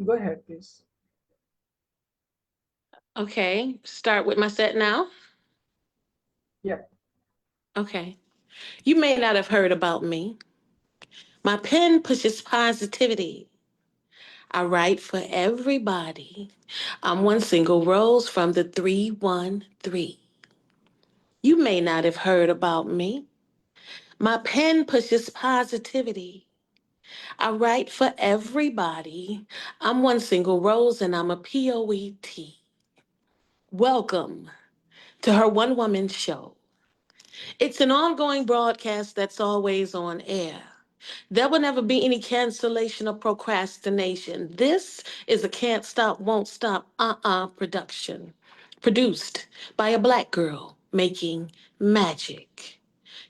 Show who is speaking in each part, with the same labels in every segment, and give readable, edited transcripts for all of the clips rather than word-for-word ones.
Speaker 1: Go ahead, please.
Speaker 2: Okay, start with my set now.
Speaker 1: Yep.
Speaker 2: Okay. You may not have heard about me. My pen pushes positivity. I write for everybody. I'm one single rose from the 313. You may not have heard about me. My pen pushes positivity. I write for everybody. I'm one single rose and I'm a POET. Welcome to her one woman show. It's an ongoing broadcast that's always on air. There will never be any cancellation or procrastination. This is a can't stop, won't stop, production. Produced by a black girl making magic.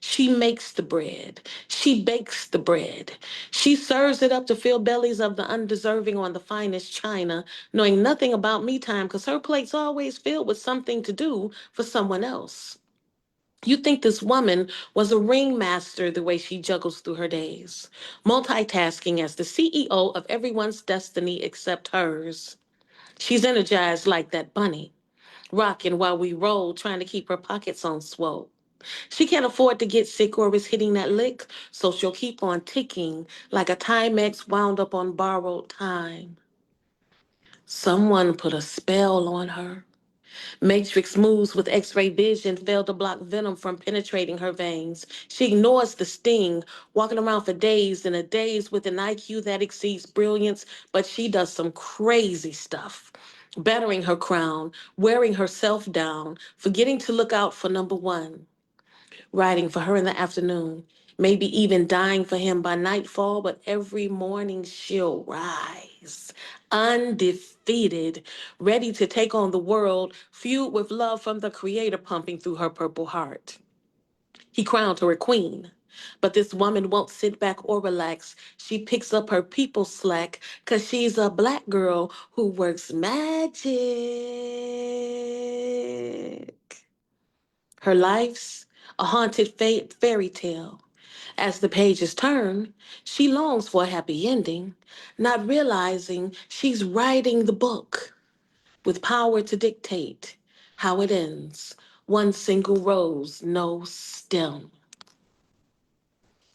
Speaker 2: She makes the bread. She bakes the bread. She serves it up to fill bellies of the undeserving on the finest china, knowing nothing about me time because her plate's always filled with something to do for someone else. You think this woman was a ringmaster the way she juggles through her days, multitasking as the CEO of everyone's destiny except hers. She's energized like that bunny, rocking while we roll, trying to keep her pockets on swole. She can't afford to get sick or is hitting that lick, so she'll keep on ticking like a Timex wound up on borrowed time. Someone put a spell on her. Matrix moves with X-ray vision fail to block venom from penetrating her veins. She ignores the sting, walking around for days and a days with an IQ that exceeds brilliance, but she does some crazy stuff. Bettering her crown, wearing herself down, forgetting to look out for number one, riding for her in the afternoon, maybe even dying for him by nightfall, but every morning she'll rise, undefeated, ready to take on the world, fueled with love from the Creator pumping through her purple heart. He crowned her a queen. But this woman won't sit back or relax. She picks up her people slack because she's a black girl who works magic. Her life's a haunted fairy tale. As the pages turn, she longs for a happy ending, not realizing she's writing the book with power to dictate how it ends. One single rose, no stem.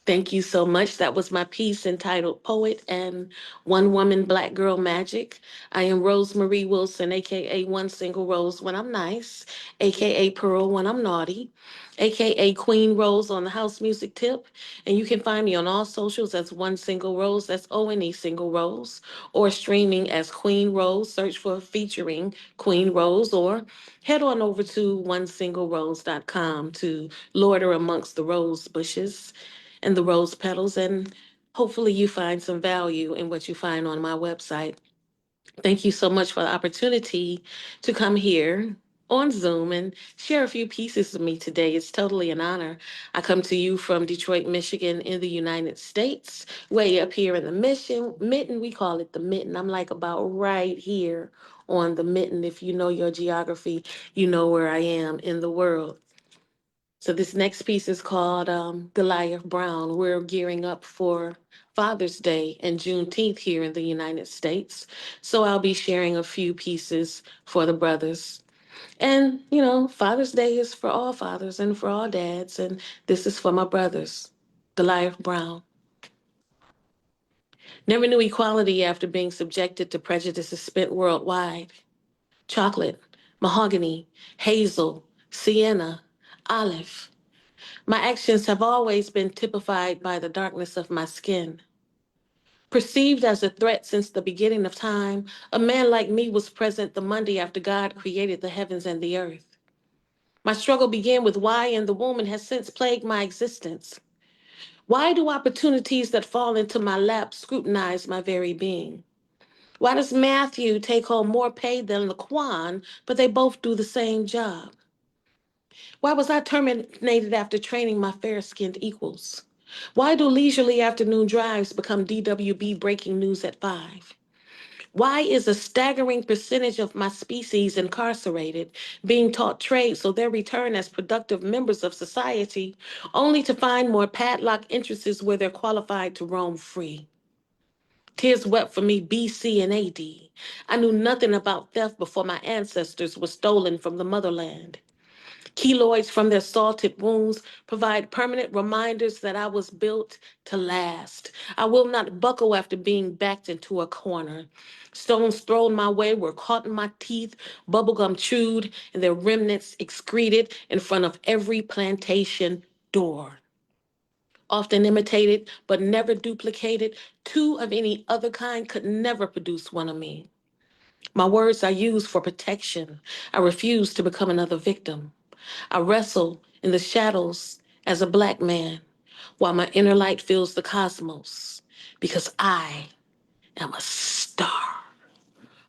Speaker 2: Thank you so much. That was my piece entitled Poet and One Woman Black Girl Magic. I am Rosemarie Wilson, aka One Single Rose when I'm nice, aka Pearl when I'm naughty, aka Queen Rose on the house music tip. And you can find me on all socials as One Single Rose, that's ONE Single Rose, or streaming as Queen Rose. Search for featuring Queen Rose, or head on over to onesinglerose.com to loiter amongst the rose bushes and the rose petals. And hopefully, you find some value in what you find on my website. Thank you so much for the opportunity to come here on Zoom and share a few pieces of me today. It's totally an honor. I come to you from Detroit, Michigan, in the United States, way up here in the Mission Mitten. We call it the Mitten. I'm like about right here on the Mitten. If you know your geography, you know where I am in the world. So this next piece is called Goliath Brown. We're gearing up for Father's Day and Juneteenth here in the United States. So I'll be sharing a few pieces for the brothers. And, you know, Father's Day is for all fathers and for all dads. And this is for my brothers. Goliath Brown. Never knew equality after being subjected to prejudices spent worldwide. Chocolate, mahogany, hazel, sienna, olive. My actions have always been typified by the darkness of my skin. Perceived as a threat since the beginning of time, a man like me was present the Monday after God created the heavens and the earth. My struggle began with why in the womb and has since plagued my existence. Why do opportunities that fall into my lap scrutinize my very being? Why does Matthew take home more pay than Laquan, but they both do the same job? Why was I terminated after training my fair skinned equals? Why do leisurely afternoon drives become DWB breaking news at 5? Why is a staggering percentage of my species incarcerated, being taught trade so their return as productive members of society, only to find more padlock entrances where they're qualified to roam free? Tears wept for me BC and AD. I knew nothing about theft before my ancestors were stolen from the motherland. Keloids from their salted wounds provide permanent reminders that I was built to last. I will not buckle after being backed into a corner. Stones thrown my way were caught in my teeth, bubblegum chewed, and their remnants excreted in front of every plantation door. Often imitated but never duplicated, two of any other kind could never produce one of me. My words I use for protection. I refuse to become another victim. I wrestle in the shadows as a Black man while my inner light fills the cosmos because I am a star.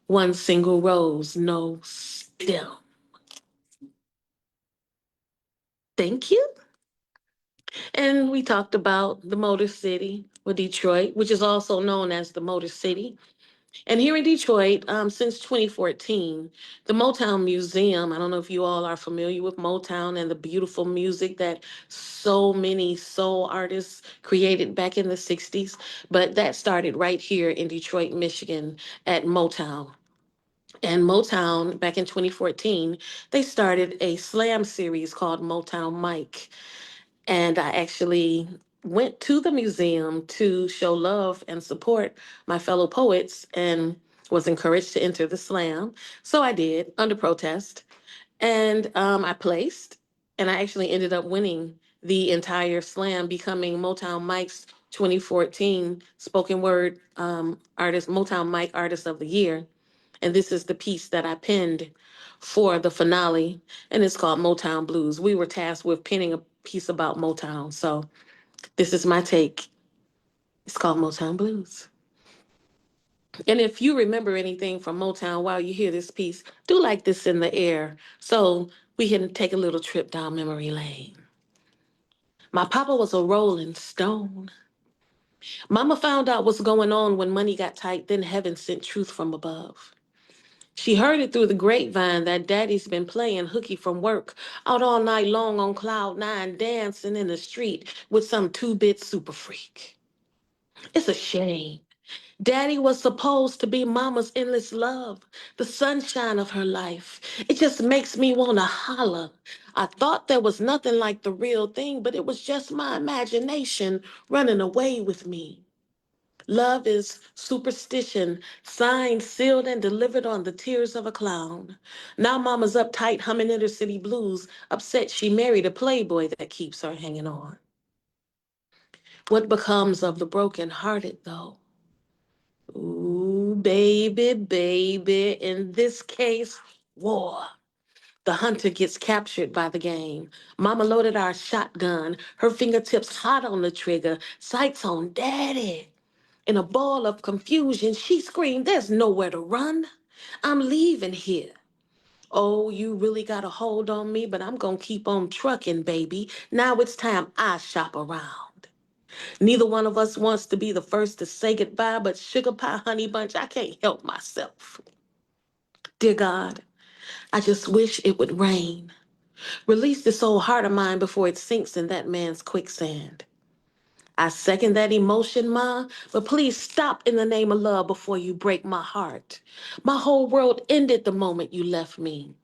Speaker 2: One single rose, no stem. Thank you. And we talked about the Motor City or Detroit, which is also known as the Motor City. And here in Detroit, since 2014, the Motown Museum, I don't know if you all are familiar with Motown and the beautiful music that so many soul artists created back in the 60s, but that started right here in Detroit, Michigan at Motown. And Motown, back in 2014, they started a slam series called Motown Mike. And I actually went to the museum to show love and support my fellow poets and was encouraged to enter the slam. So I did under protest. And I placed, and I actually ended up winning the entire slam, becoming Motown Mike's 2014 spoken word artist, Motown Mike Artist of the Year. And this is the piece that I penned for the finale, and it's called Motown Blues. We were tasked with penning a piece about Motown, so this is my take. It's called Motown Blues. And if you remember anything from Motown while you hear this piece, do like this in the air so we can take a little trip down memory lane. My papa was a rolling stone. Mama found out what's going on when money got tight, then heaven sent truth from above. She heard it through the grapevine that daddy's been playing hooky from work, out all night long on cloud nine, dancing in the street with some two-bit super freak. It's a shame. Daddy was supposed to be mama's endless love, the sunshine of her life. It just makes me want to holler. I thought there was nothing like the real thing, but it was just my imagination running away with me. Love is superstition, signed, sealed, and delivered on the tears of a clown. Now mama's uptight humming inner city blues, upset she married a playboy that keeps her hanging on. What becomes of the broken hearted though? Ooh, baby, baby, in this case, war. The hunter gets captured by the game. Mama loaded our shotgun, her fingertips hot on the trigger, sights on daddy. In a ball of confusion, she screamed, "There's nowhere to run. I'm leaving here." Oh, you really got a hold on me, but I'm going to keep on trucking, baby. Now it's time I shop around. Neither one of us wants to be the first to say goodbye, but sugar pie, honey bunch, I can't help myself. Dear God, I just wish it would rain. Release this old heart of mine before it sinks in that man's quicksand. I second that emotion, Ma, but please stop in the name of love before you break my heart. My whole world ended the moment you left me.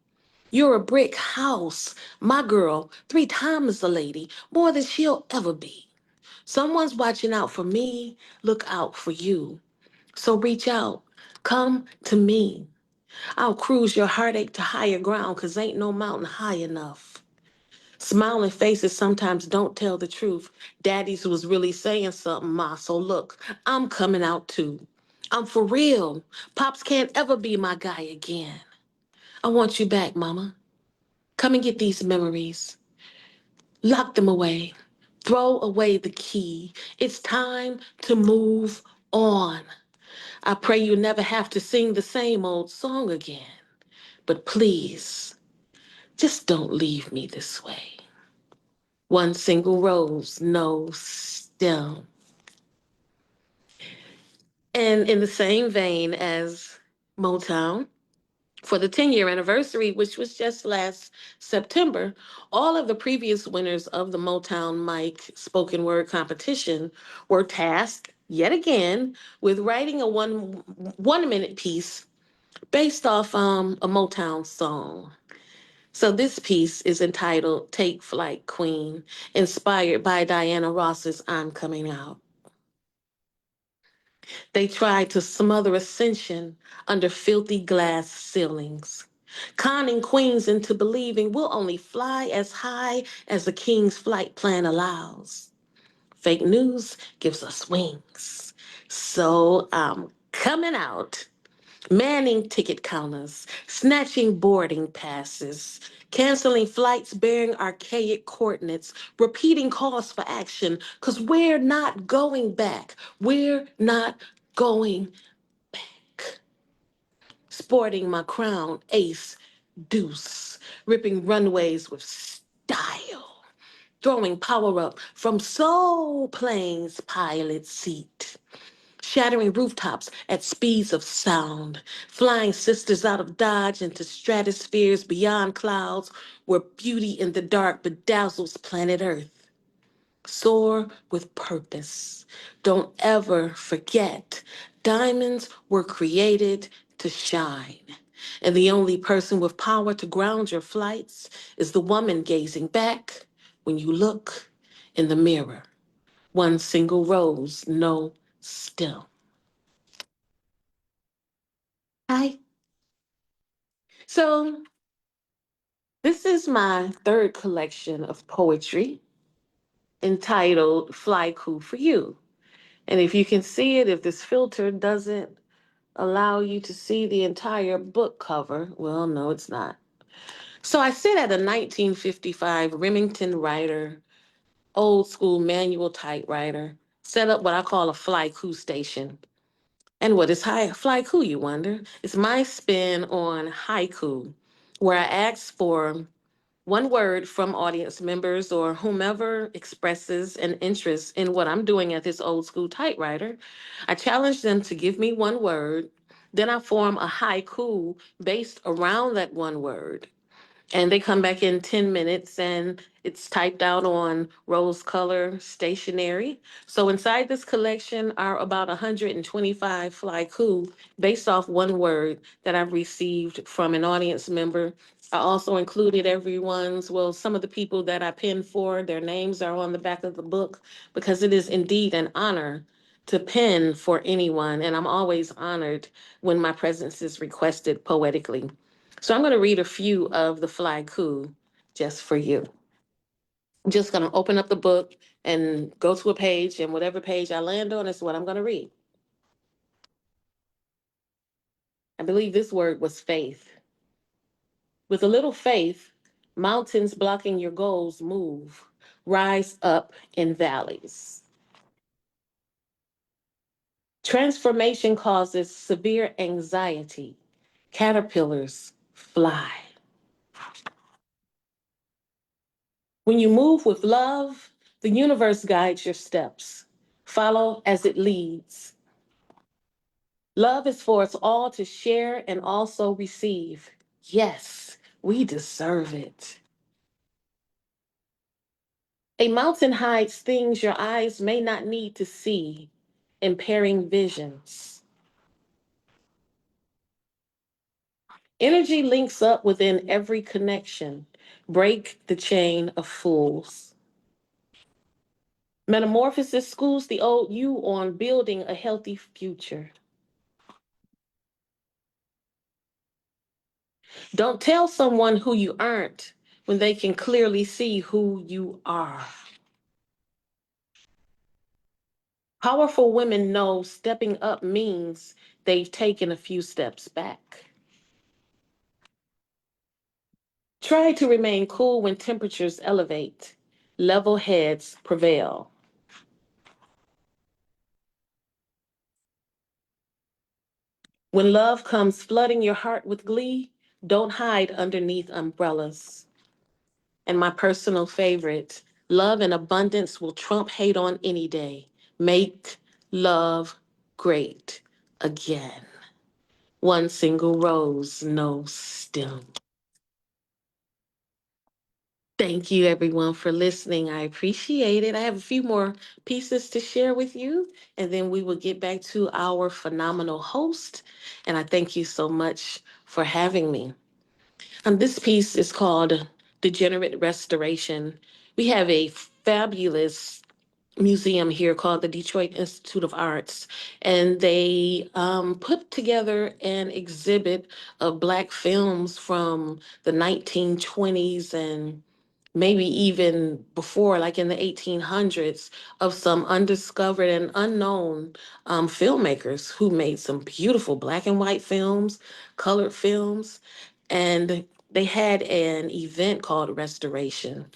Speaker 2: You're a brick house, my girl, 3 times the lady, more than she'll ever be. Someone's watching out for me, look out for you. So reach out, come to me. I'll cruise your heartache to higher ground, 'cause ain't no mountain high enough. Smiling faces sometimes don't tell the truth. Daddy's was really saying something, Ma. So look, I'm coming out too. I'm for real. Pops can't ever be my guy again. I want you back, Mama. Come and get these memories. Lock them away. Throw away the key. It's time to move on. I pray you never have to sing the same old song again. But please, just don't leave me this way. One single rose, no stem. And in the same vein as Motown, for the 10-year anniversary, which was just last September, all of the previous winners of the Motown Mike spoken word competition were tasked yet again with writing a one minute piece based off a Motown song. So this piece is entitled Take Flight Queen, inspired by Diana Ross's I'm Coming Out. They tried to smother ascension under filthy glass ceilings, conning queens into believing we'll only fly as high as the king's flight plan allows. Fake news gives us wings. So I'm coming out, manning ticket counters, snatching boarding passes, canceling flights bearing archaic coordinates, repeating calls for action, because we're not going back. We're not going back. Sporting my crown, ace, deuce, ripping runways with style, throwing power up from soul plane's pilot seat, shattering rooftops at speeds of sound, flying sisters out of Dodge into stratospheres beyond clouds where beauty in the dark bedazzles planet Earth. Soar with purpose. Don't ever forget, diamonds were created to shine. And the only person with power to ground your flights is the woman gazing back when you look in the mirror. One single rose, no stem. Hi. So, this is my third collection of poetry entitled Fly Cool for You. And if you can see it, if this filter doesn't allow you to see the entire book cover, well, no, it's not. So I sit at a 1955 Remington Writer, old school manual typewriter, set up what I call a fly coup station. And what is fly coup, you wonder? It's my spin on haiku, where I ask for one word from audience members or whomever expresses an interest in what I'm doing at this old school typewriter. I challenge them to give me one word. Then I form a haiku based around that one word. And they come back in 10 minutes and it's typed out on rose color stationery. So inside this collection are about 125 flyku based off one word that I've received from an audience member. I also included everyone's, well, some of the people that I pinned for, their names are on the back of the book because it is indeed an honor to pen for anyone. And I'm always honored when my presence is requested poetically. So I'm going to read a few of the fly coup just for you. I'm just going to open up the book and go to a page, and whatever page I land on is what I'm going to read. I believe this word was faith. With a little faith, mountains blocking your goals move, rise up in valleys. Transformation causes severe anxiety. Caterpillars fly. When you move with love, the universe guides your steps. Follow as it leads. Love is for us all to share and also receive. Yes, we deserve it. A mountain hides things your eyes may not need to see, impairing visions. Energy links up within every connection. Break the chain of fools. Metamorphosis schools the old you on building a healthy future. Don't tell someone who you aren't when they can clearly see who you are. Powerful women know stepping up means they've taken a few steps back. Try to remain cool when temperatures elevate. Level heads prevail. When love comes flooding your heart with glee, don't hide underneath umbrellas. And my personal favorite, love and abundance will trump hate on any day. Make love great again. One single rose, no stem. Thank you, everyone, for listening. I appreciate it. I have a few more pieces to share with you, and then we will get back to our phenomenal host. And I thank you so much for having me. This piece is called Degenerate Restoration. We have a fabulous museum here called the Detroit Institute of Arts, and they put together an exhibit of Black films from the 1920s and maybe even before, like in the 1800s, of some undiscovered and unknown filmmakers who made some beautiful black and white films, colored films, and they had an event called Restoration.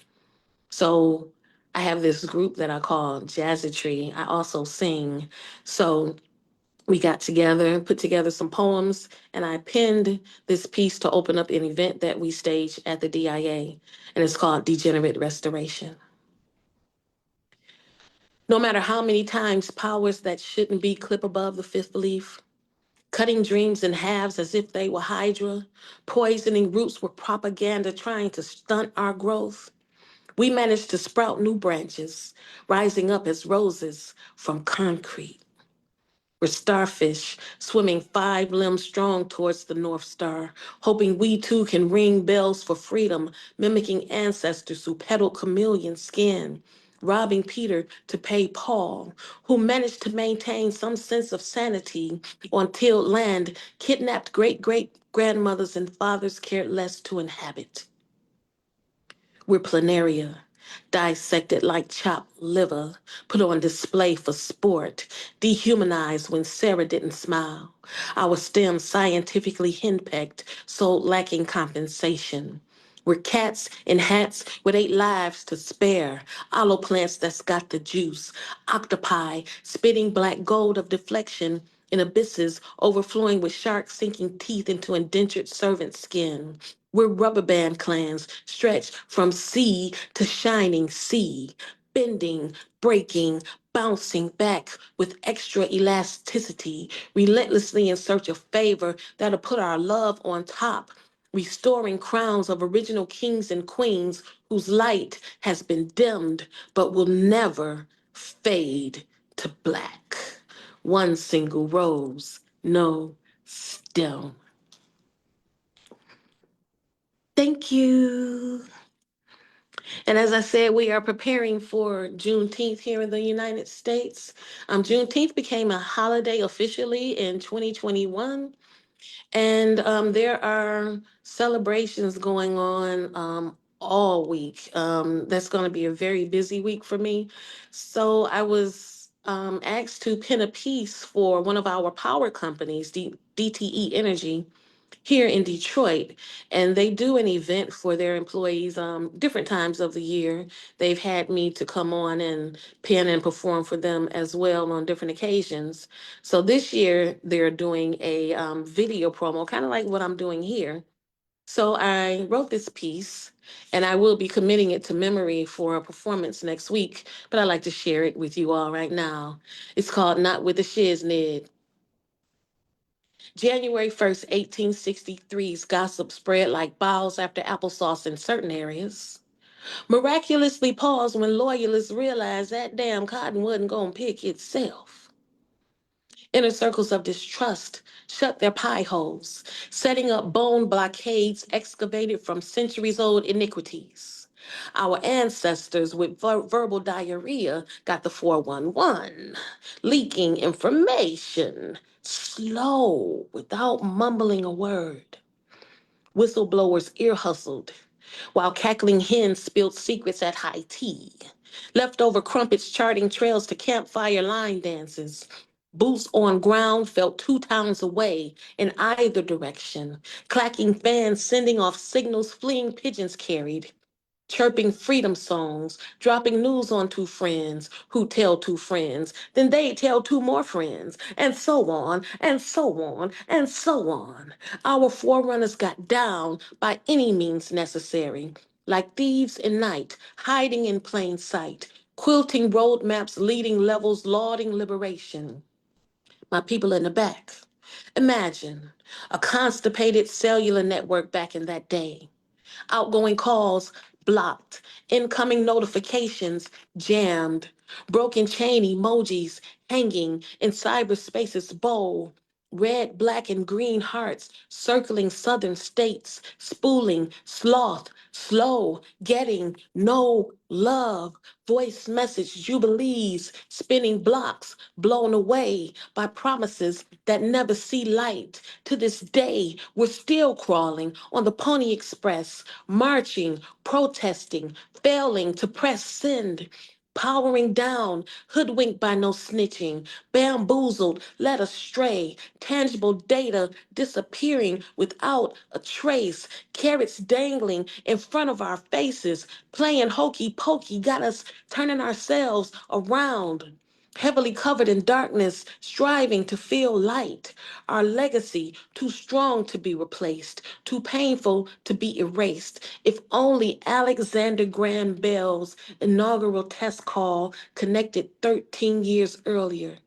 Speaker 2: So I have this group that I call Jazzatry. I also sing. So we got together, put together some poems, and I penned this piece to open up an event that we stage at the DIA, and it's called Degenerate Restoration. No matter how many times powers that shouldn't be clip above the fifth leaf, cutting dreams in halves as if they were Hydra, poisoning roots with propaganda trying to stunt our growth, we managed to sprout new branches, rising up as roses from concrete. We're starfish swimming 5 limbs strong towards the North Star, hoping we too can ring bells for freedom, mimicking ancestors who peddled chameleon skin, robbing Peter to pay Paul, who managed to maintain some sense of sanity on tilled land, kidnapped great grandmothers and fathers cared less to inhabit. We're planaria, dissected like chopped liver, put on display for sport, dehumanized when Sarah didn't smile. Our stems scientifically henpecked, so lacking compensation. We're cats in hats with 8 lives to spare, aloe plants that's got the juice, octopi spitting black gold of deflection in abysses overflowing with sharks sinking teeth into indentured servant skin. We're rubber band clans stretched from sea to shining sea, bending, breaking, bouncing back with extra elasticity, relentlessly in search of favor that'll put our love on top, restoring crowns of original kings and queens whose light has been dimmed but will never fade to black. One single rose, no stem. Thank you. And as I said, we are preparing for Juneteenth here in the United States. Juneteenth became a holiday officially in 2021. And there are celebrations going on all week. That's going to be a very busy week for me. So I was asked to pen a piece for one of our power companies, DTE Energy, here in Detroit, and they do an event for their employees different times of the year. They've had me to come on and pen and perform for them as well on different occasions. So this year they're doing a video promo, kind of like what I'm doing here. So I wrote this piece and I will be committing it to memory for a performance next week, but I'd like to share it with you all right now. It's called Not With the Shiznit. January 1st, 1863's gossip spread like bowels after applesauce in certain areas. Miraculously paused when loyalists realized that damn cotton wasn't going to pick itself. Inner circles of distrust shut their pie holes, setting up bone blockades excavated from centuries old iniquities. Our ancestors with verbal diarrhea got the 411, leaking information, slow without mumbling a word. Whistleblowers ear hustled, while cackling hens spilled secrets at high tea. Leftover crumpets charting trails to campfire line dances. Boots on ground felt 2 towns away in either direction. Clacking fans sending off signals fleeing pigeons carried chirping freedom songs, dropping news on 2 friends who tell 2 friends, then they tell 2 more friends, and so on, and so on, and so on. Our forerunners got down by any means necessary, like thieves in night, hiding in plain sight, quilting roadmaps, leading levels, lauding liberation. My people in the back. Imagine a constipated cellular network back in that day outgoing calls blocked, incoming notifications jammed, broken chain emojis hanging in cyberspace's bowl, red, black, and green hearts circling southern states, spooling, sloth, slow, getting no love, voice message jubilees, spinning blocks, blown away by promises that never see light. To this day, we're still crawling on the Pony Express, marching, protesting, failing to press send. Powering down, hoodwinked by no snitching, bamboozled, led astray, tangible data disappearing without a trace, carrots dangling in front of our faces, playing hokey pokey, got us turning ourselves around. Heavily covered in darkness, striving to feel light. Our legacy too strong to be replaced, too painful to be erased. If only Alexander Graham Bell's inaugural test call connected 13 years earlier,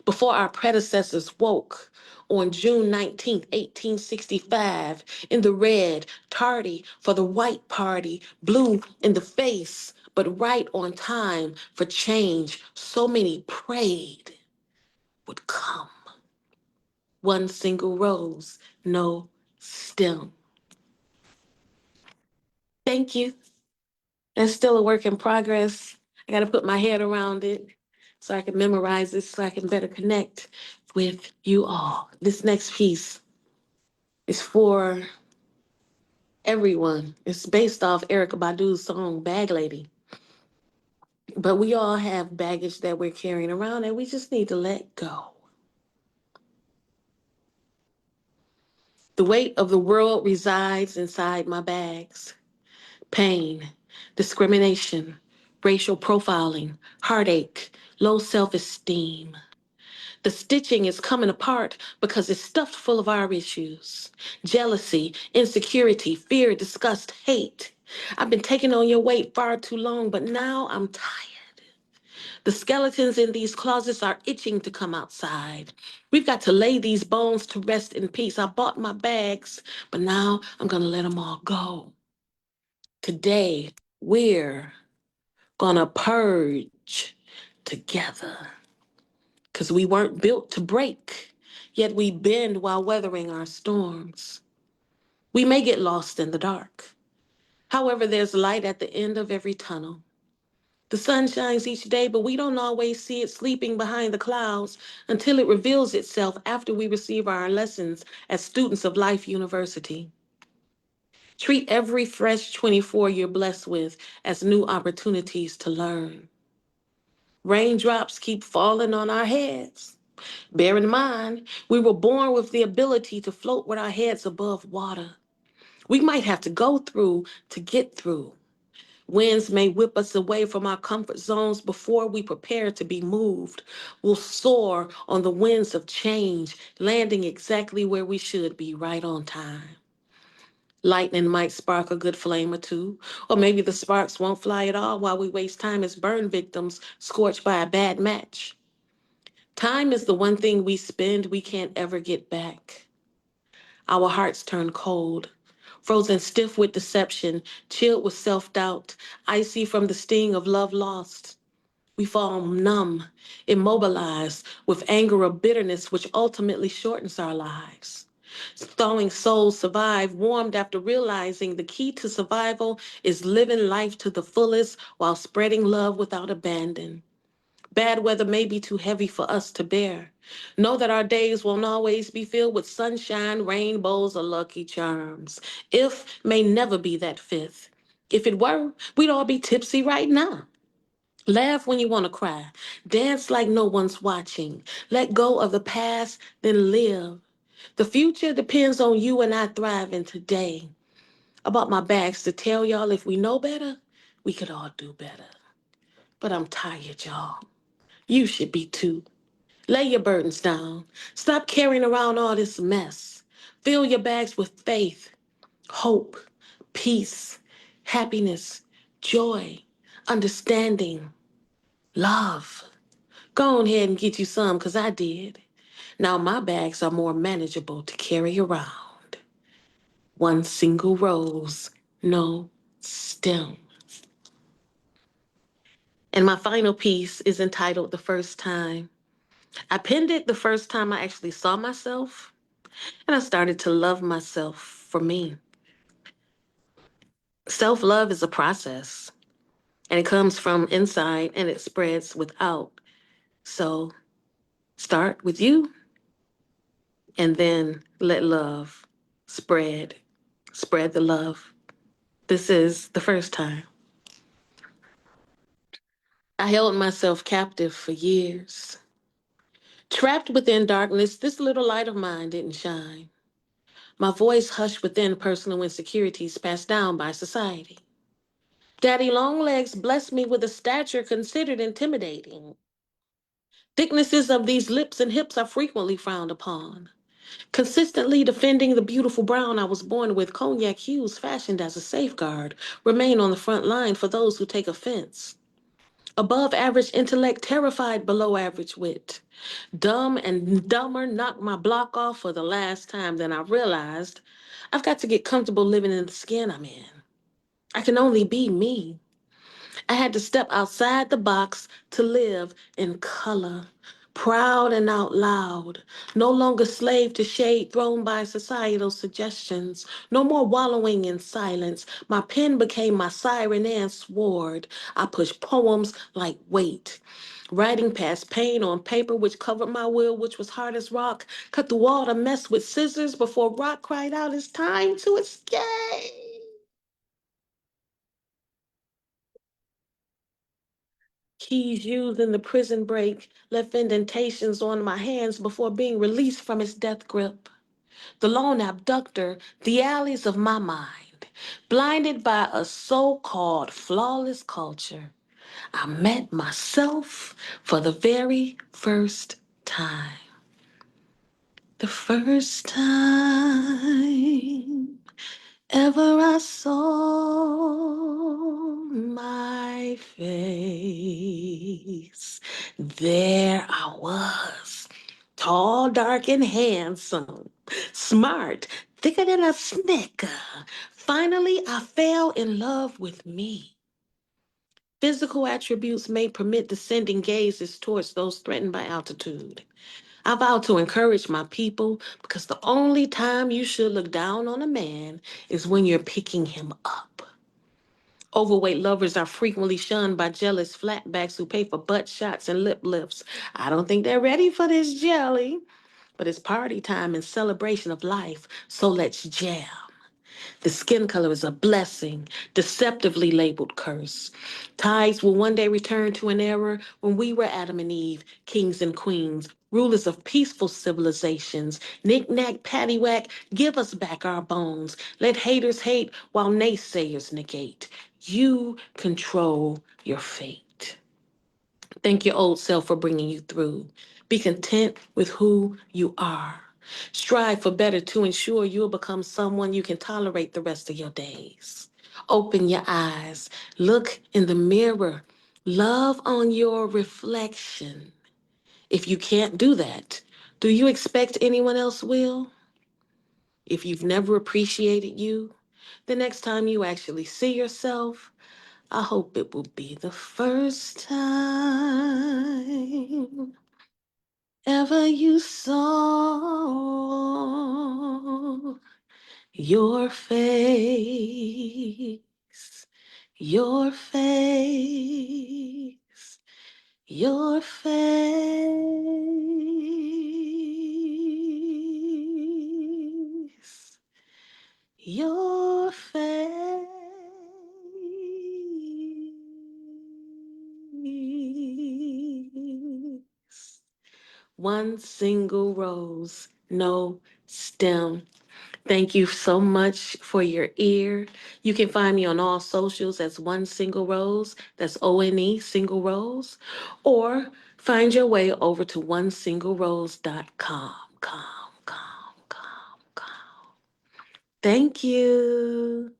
Speaker 2: before our predecessors woke on June 19th, 1865, in the red, tardy for the white party, blue in the face, but right on time for change so many prayed would come. One single rose, no stem. Thank you. That's still a work in progress. I got to put my head around it so I can memorize it so I can better connect with you all. This next piece is for everyone. It's based off Erykah Badu's song Bag Lady. But we all have baggage that we're carrying around and we just need to let go. The weight of the world resides inside my bags. Pain, discrimination, racial profiling, heartache, low self-esteem. The stitching is coming apart because it's stuffed full of our issues. Jealousy, insecurity, fear, disgust, hate. I've been taking on your weight far too long, but now I'm tired. The skeletons in these closets are itching to come outside. We've got to lay these bones to rest in peace. I bought my bags, but now I'm going to let them all go. Today, we're going to purge together because we weren't built to break, yet we bend while weathering our storms. We may get lost in the dark. However, there's light at the end of every tunnel. The sun shines each day, but we don't always see it sleeping behind the clouds until it reveals itself after we receive our lessons as students of Life University. Treat every fresh 24 you're blessed with as new opportunities to learn. Raindrops keep falling on our heads. Bear in mind, we were born with the ability to float with our heads above water. We might have to go through to get through. Winds may whip us away from our comfort zones before we prepare to be moved. We'll soar on the winds of change, landing exactly where we should be, right on time. Lightning might spark a good flame or two, or maybe the sparks won't fly at all while we waste time as burn victims scorched by a bad match. Time is the one thing we spend we can't ever get back. Our hearts turn cold, frozen stiff with deception, chilled with self-doubt, icy from the sting of love lost. We fall numb, immobilized with anger or bitterness, which ultimately shortens our lives. Thawing souls survive, warmed after realizing the key to survival is living life to the fullest while spreading love without abandon. Bad weather may be too heavy for us to bear. Know that our days won't always be filled with sunshine, rainbows, or lucky charms. If may never be that fifth. If it were, we'd all be tipsy right now. Laugh when you want to cry. Dance like no one's watching. Let go of the past, then live. The future depends on you and I thriving today. I bought my bags to tell y'all if we know better, we could all do better. But I'm tired, y'all. You should be too. Lay your burdens down. Stop carrying around all this mess. Fill your bags with faith, hope, peace, happiness, joy, understanding, love. Go on ahead and get you some, because I did. Now my bags are more manageable to carry around. One single rose, no stem. And my final piece is entitled The First Time. I penned it the first time I actually saw myself, and I started to love myself for me. Self love is a process, and it comes from inside and it spreads without. So start with you, and then let love spread. Spread the love. This is the first time. I held myself captive for years. Trapped within darkness, this little light of mine didn't shine. My voice hushed within personal insecurities passed down by society. Daddy Longlegs blessed me with a stature considered intimidating. Thicknesses of these lips and hips are frequently frowned upon. Consistently defending the beautiful brown I was born with, cognac hues fashioned as a safeguard remain on the front line for those who take offense. Above average intellect, terrified below average wit. Dumb and Dumber knocked my block off for the last time. Then I realized I've got to get comfortable living in the skin I'm in. I can only be me. I had to step outside the box to live in color, proud and out loud, no longer slave to shade thrown by societal suggestions, no more wallowing in silence. My pen became my siren and sword. I pushed poems like weight. Writing past pain on paper which covered my will, which was hard as rock, cut the wall to mess with scissors before rock cried out, it's time to escape. Keys used in the prison break left indentations on my hands before being released from its death grip. The lone abductor, the alleys of my mind, blinded by a so-called flawless culture, I met myself for the very first time. The first time ever I saw my face, there I was, tall, dark, and handsome, smart, thicker than a snicker. Finally, I fell in love with me. Physical attributes may permit descending gazes towards those threatened by altitude. I vow to encourage my people because the only time you should look down on a man is when you're picking him up. Overweight lovers are frequently shunned by jealous flatbacks who pay for butt shots and lip lifts. I don't think they're ready for this jelly, but it's party time and celebration of life, so let's jam. The skin color is a blessing, deceptively labeled curse. Tides will one day return to an era when we were Adam and Eve, kings and queens, rulers of peaceful civilizations. Knick-knack, paddywhack, give us back our bones. Let haters hate while naysayers negate. You control your fate. Thank your old self for bringing you through. Be content with who you are. Strive for better to ensure you'll become someone you can tolerate the rest of your days. Open your eyes. Look in the mirror. Love on your reflection. If you can't do that, do you expect anyone else will? If you've never appreciated you, the next time you actually see yourself, I hope it will be the first time ever you saw your face, your face, your face, your face. One single rose, no stem. Thank you so much for your ear. You can find me on all socials as One Single Rose. That's ONE, Single Rose. Or find your way over to onesinglerose.com. Com. Thank you.